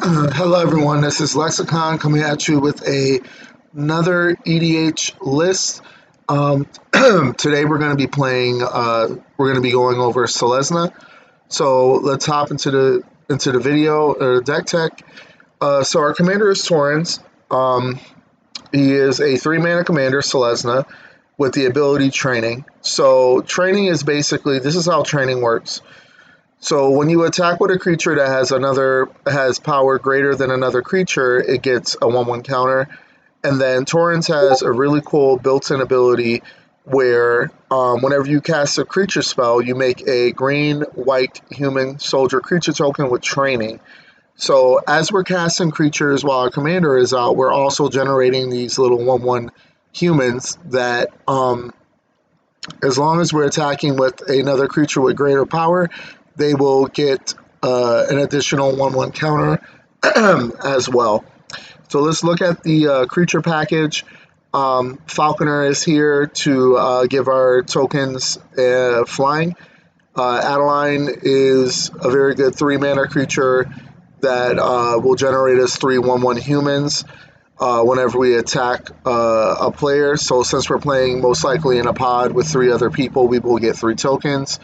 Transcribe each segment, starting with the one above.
Hello everyone, this is Lexicon coming at you with another EDH list. Today we're going to be going over Selesnya. So let's hop into the video or deck tech. So our commander is Torens. He is a 3-mana commander, Selesnya, with the ability Training. So training is basically, this is how training works. So when you attack with a creature that has power greater than another creature, it gets a 1/1 counter. And then Torrens has a really cool built-in ability where whenever you cast a creature spell, you make a green-white human soldier creature token with training. So as we're casting creatures while our commander is out, we're also generating these little 1/1 humans that, as long as we're attacking with another creature with greater power, they will get an additional 1/1 counter as well. So let's look at the creature package. Falconer is here to give our tokens flying. Adeline is a very good 3-mana creature that will generate us 3 1/1 humans whenever we attack a player. So since we're playing most likely in a pod with 3 other people, we will get 3 tokens.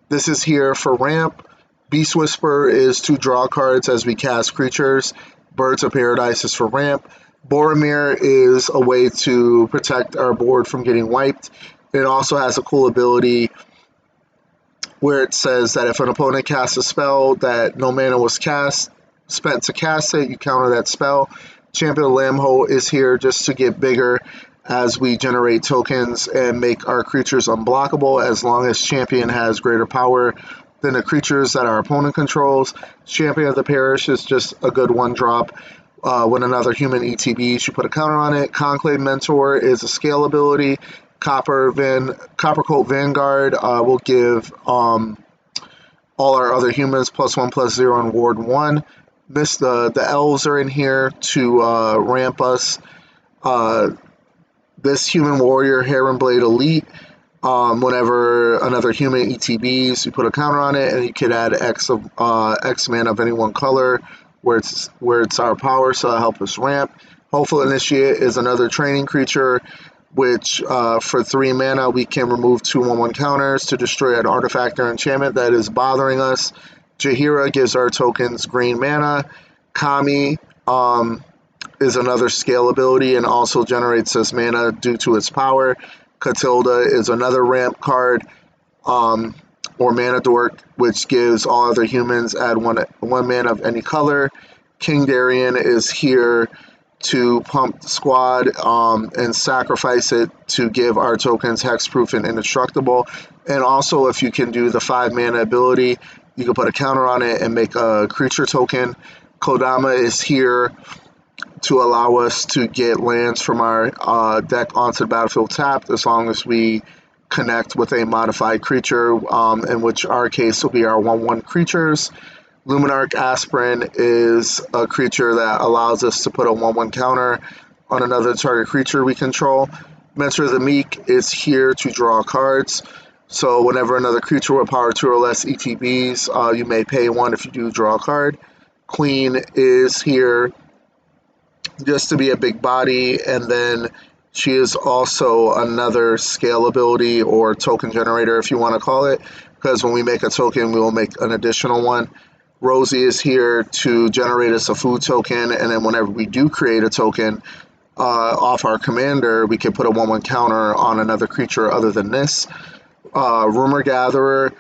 This is here for ramp. Beast Whisper is to draw cards as we cast creatures. Birds of Paradise is for ramp. Boromir is a way to protect our board from getting wiped. It also has a cool ability where it says that if an opponent casts a spell that no mana was spent to cast it, you counter that spell. Champion of Lambho is here just to get bigger as we generate tokens and make our creatures unblockable as long as Champion has greater power than the creatures that our opponent controls. Champion of the Parish is just a good 1-drop. When another human ETBs, you put a counter on it. Conclave Mentor is a scale ability. Coppercoat Vanguard will give all our other humans +1/+0 and Ward 1. The elves are in here to ramp us. This human warrior, Heron Blade Elite, whenever another human ETBs, you put a counter on it, and you could add X mana of any one color where it's our power, so that'll help us ramp. Hopeful Initiate is another training creature, which for 3 mana we can remove 2 1/1 counters to destroy an artifact or enchantment that is bothering us. Jaheira gives our tokens green mana. Kami is another scale ability and also generates us mana due to its power. Catilda is another ramp card, or Mana Dork, which gives all other humans add one mana of any color. King Darien is here to pump the squad and sacrifice it to give our tokens hexproof and indestructible. And also, if you can do the 5-mana ability, you can put a counter on it and make a creature token. Kodama is here to allow us to get lands from our deck onto the battlefield tapped as long as we connect with a modified creature, in which our case will be our 1/1 creatures. Luminarch Aspirin is a creature that allows us to put a 1/1 counter on another target creature we control. Mentor of the Meek is here to draw cards. So whenever another creature with power 2 or less ETBs, you may pay 1 if you do draw a card. Queen is here just to be a big body, and then she is also another scale ability or token generator, if you want to call it, because when we make a token, we will make an additional one. Rosie is here to generate us a food token, and then whenever we do create a token off our commander, we can put a 1/1 counter on another creature other than this. Rumor Gatherer,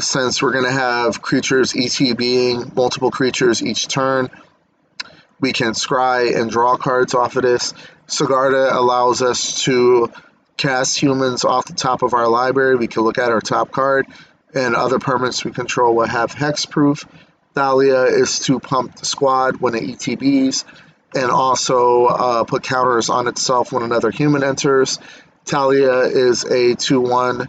since we're going to have creatures ETBing multiple creatures each turn, we can scry and draw cards off of this. Sigarda allows us to cast humans off the top of our library. We can look at our top card, and other permanents we control will have hexproof. Thalia is to pump the squad when it ETBs, and also put counters on itself when another human enters. Talia is a 2/1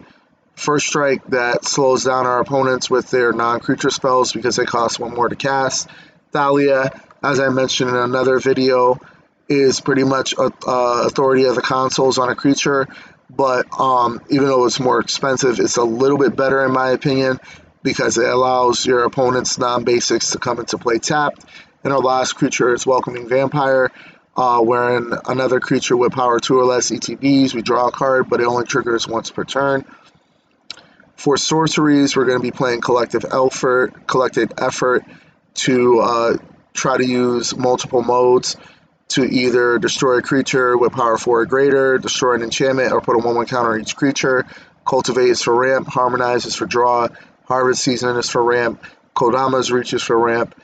first strike that slows down our opponents with their non-creature spells because they cost 1 more to cast. Thalia, as I mentioned in another video, is pretty much authority of the consoles on a creature, but even though it's more expensive, it's a little bit better in my opinion because it allows your opponent's non-basics to come into play tapped, And our last creature is Welcoming Vampire. Wherein another creature with power 2 or less ETBs, we draw a card, but it only triggers once per turn. For sorceries, we're going to be playing Collected Effort to try to use multiple modes to either destroy a creature with power 4 or greater, destroy an enchantment, or put a 1/1 counter on each creature. Cultivate is for ramp, Harmonize is for draw, Harvest Season is for ramp, Kodama's Reach is for ramp,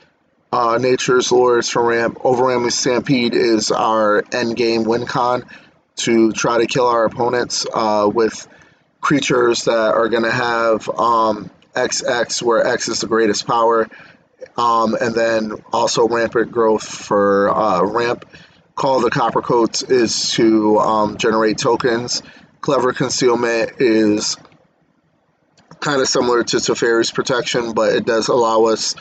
Nature's Lore is for ramp, Overwhelming Stampede is our end game win con to try to kill our opponents with creatures that are going to have XX, where X is the greatest power, and then also Rampant Growth for ramp. Call of the Coppercoats is to generate tokens. Clever Concealment is kind of similar to Teferi's Protection, but it does allow us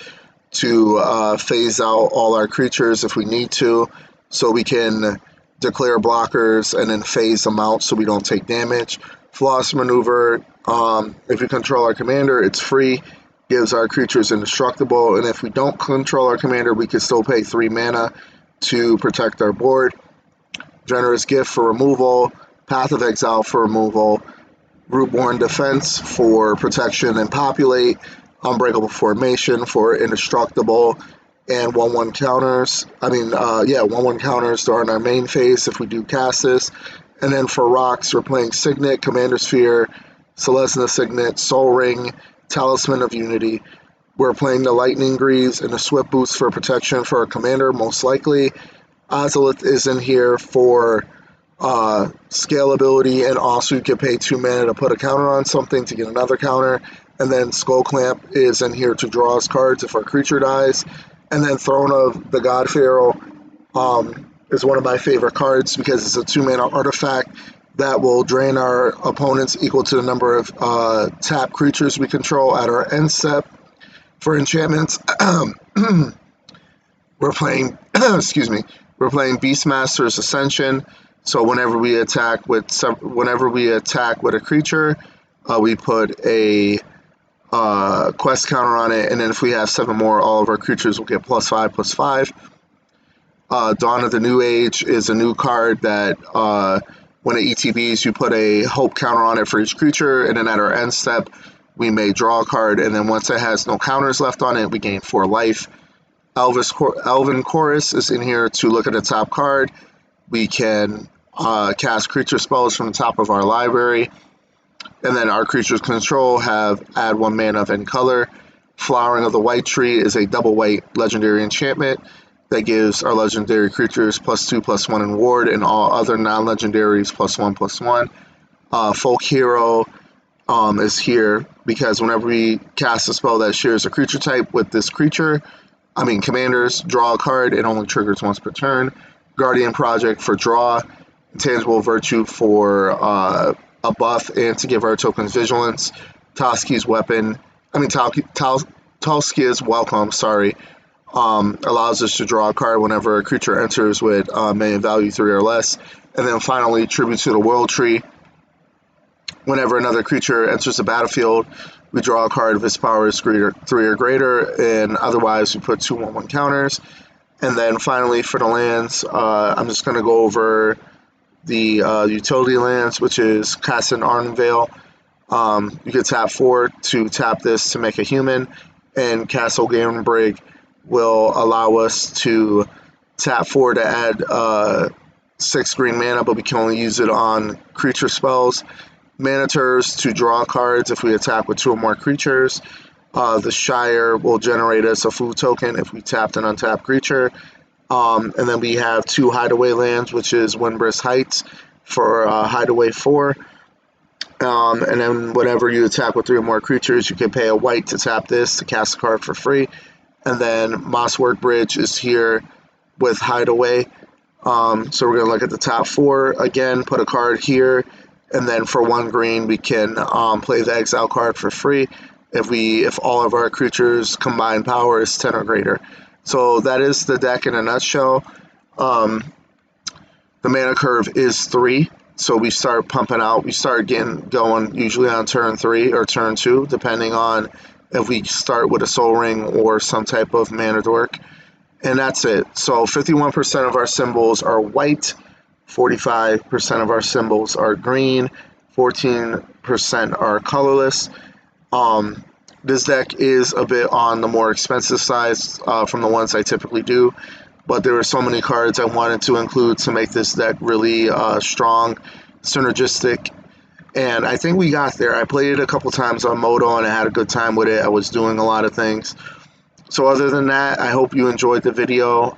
to phase out all our creatures if we need to, so we can declare blockers and then phase them out so we don't take damage. Floss Maneuver, if we control our commander, it's free, gives our creatures indestructible, and if we don't control our commander, we can still pay 3 mana to protect our board. Generous Gift for removal, Path of Exile for removal, Rootborn Defense for protection and populate, Unbreakable Formation for indestructible, and 1/1 counters. 1/1 counters during our main phase if we do cast this. And then for rocks, we're playing Signet, Commander Sphere, Selesnya Signet, Soul Ring, Talisman of Unity. We're playing the Lightning Greaves and the Swift Boots for protection for our commander, most likely. Ozolith is in here for scalability, and also you can pay 2 mana to put a counter on something to get another counter. And then Skull Clamp is in here to draw us cards if our creature dies. And then Throne of the God Pharaoh is one of my favorite cards because it's a 2 mana artifact that will drain our opponents equal to the number of tap creatures we control at our end step. For enchantments, we're playing Beastmaster's Ascension. So whenever we attack with a creature, we put a quest counter on it, and then if we have 7 more, all of our creatures will get +5/+5. Dawn of the New Age is a new card that when it ETBs, you put a hope counter on it for each creature, and then at our end step, we may draw a card, and then once it has no counters left on it, we gain 4 life. Elven Chorus is in here to look at the top card. We can cast creature spells from the top of our library, and then our creatures control have add 1 mana of any color. Flowering of the White Tree is a double white legendary enchantment that gives our legendary creatures +2/+1 in ward, and all other non-legendaries +1/+1. Folk Hero is here because whenever we cast a spell that shares a creature type with this commanders, draw a card. It only triggers once per turn. Guardian Project for draw. Intangible Virtue for a buff and to give our tokens vigilance. Toski's Welcome, allows us to draw a card whenever a creature enters with mana value 3 or less. And then finally, Tribute to the World Tree. Whenever another creature enters the battlefield, we draw a card if its power is 3 or greater, and otherwise we put 2 1/1 counters. And then finally, for the lands, I'm just going to go over the utility lands, which is Castle Ardenvale. You can tap 4 to tap this to make a human, and Castle Garenbrig will allow us to tap 4 to add 6 green mana, but we can only use it on creature spells. Manators to draw cards if we attack with 2 or more creatures. The Shire will generate us a food token if we tapped an untapped creature. And then we have 2 hideaway lands, which is Windbrisk Heights for hideaway 4. And then whenever you attack with 3 or more creatures, you can pay a white to tap this to cast a card for free. And then Mosswork Bridge is here with hideaway. So we're going to look at the top 4 again, put a card here, and then for 1 green we can play the exile card for free if all of our creatures combined power is 10 or greater. So that is the deck in a nutshell. The mana curve is 3, so we start pumping out. We start getting going usually on turn 3 or turn 2, depending on if we start with a Soul Ring or some type of mana dork. and that's it. So 51% of our symbols are white, 45% of our symbols are green, 14% are colorless. Um, this deck is a bit on the more expensive side from the ones I typically do, but there were so many cards I wanted to include to make this deck really strong, synergistic, and I think we got there. I played it a couple times on Moto and I had a good time with it. I was doing a lot of things. So other than that, I hope you enjoyed the video.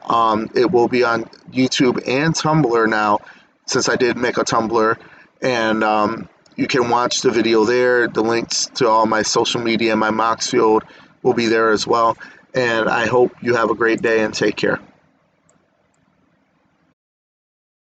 It will be on YouTube and Tumblr now, since I did make a Tumblr, and you can watch the video there. The links to all my social media and my Mox Field will be there as well. And I hope you have a great day and take care.